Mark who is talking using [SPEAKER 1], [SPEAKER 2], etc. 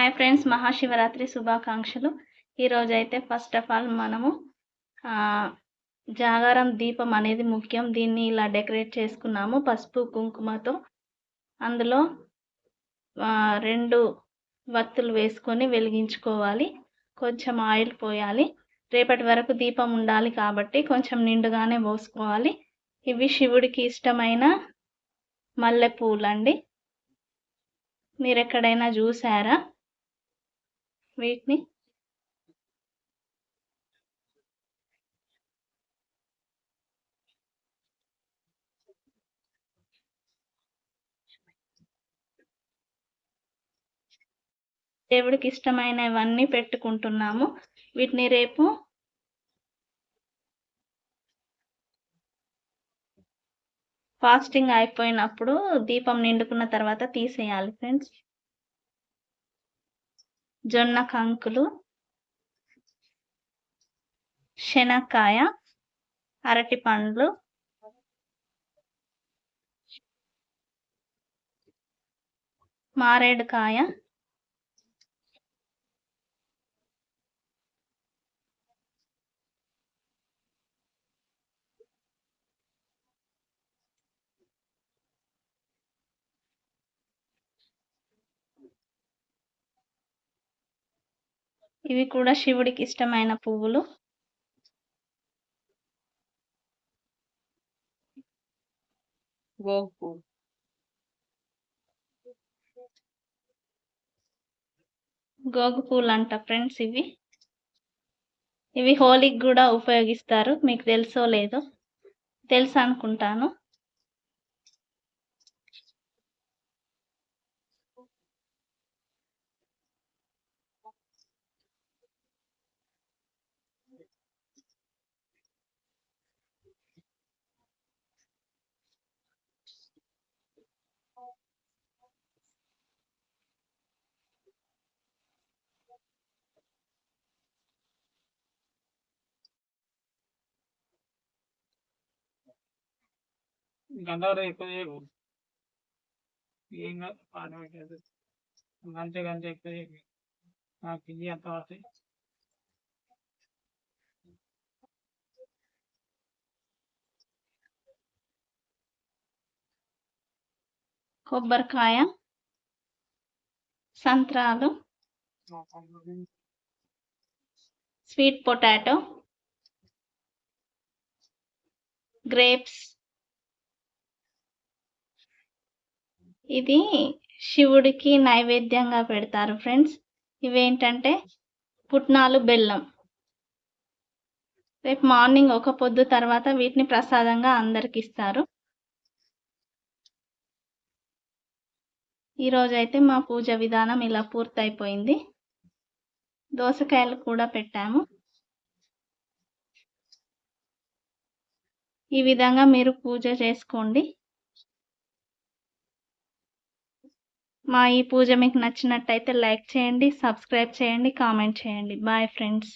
[SPEAKER 1] Hi friends, Mahashivratri శుభాకాంక్షలు. ఈరోజైతే first of all మనము జాగారం దీపం అనేది ముఖ్యం. దీన్ని ఇలా డెకరేట్ చేసుకున్నాము పసుపు కుంకుమతో. అందులో 2 వత్తులు వేసుకొని వెలిగించుకోవాలి. కొంచెం ఆయిల్ పోయాలి. రేపటి వరకు దీపం ఉండాలి కాబట్టి కొంచెం నిండుగానే పోసుకోవాలి. ఇవి శివుడికి ఇష్టమైన మల్లెపూలండి. మీరు ఎక్కడైనా చూసారా వీటిని? దేవుడికి ఇష్టమైనవన్నీ పెట్టుకుంటున్నాము. వీటిని రేపు ఫాస్టింగ్ అయిపోయినప్పుడు దీపం నిండుకున్న తర్వాత తీసేయాలి ఫ్రెండ్స్. జొన్న కంకులు, శనక్కాయ, అరటి పండ్లు, మారేడుకాయ, ఇవి కూడా శివుడికి ఇష్టమైన పువ్వులు. గోగు పూలు అంట ఫ్రెండ్స్. ఇవి హోలీకి కూడా ఉపయోగిస్తారు. మీకు తెలుసో లేదో? తెలుసు అనుకుంటాను.
[SPEAKER 2] గంధాలు ఎక్కువ చేయకు. ఏం కాదు, పాట పెట్టేది గంటే ఎక్కువ చేయకు. నాకు ఇది ఎంత పడుతుంది?
[SPEAKER 1] కొబ్బరికాయ, సంత్రాలు, స్వీట్ పొటాటో, గ్రేప్స్. ఇది శివుడికి నైవేద్యంగా పెడతారు ఫ్రెండ్స్. ఇవేంటంటే పుట్నాలు, బెల్లం. రేపు మార్నింగ్ ఒక పొద్దు తర్వాత వీటిని ప్రసాదంగా అందరికి ఇస్తారు. ఈరోజైతే మా పూజ విధానం ఇలా పూర్తయిపోయింది. దోసకాయలు కూడా పెట్టాము. ఈ విధంగా మీరు పూజ చేసుకోండి. మా ఈ పూజ మీకు నచ్చినట్టయితే లైక్ చేయండి, సబ్స్క్రైబ్ చేయండి, కామెంట్ చేయండి. Bye friends.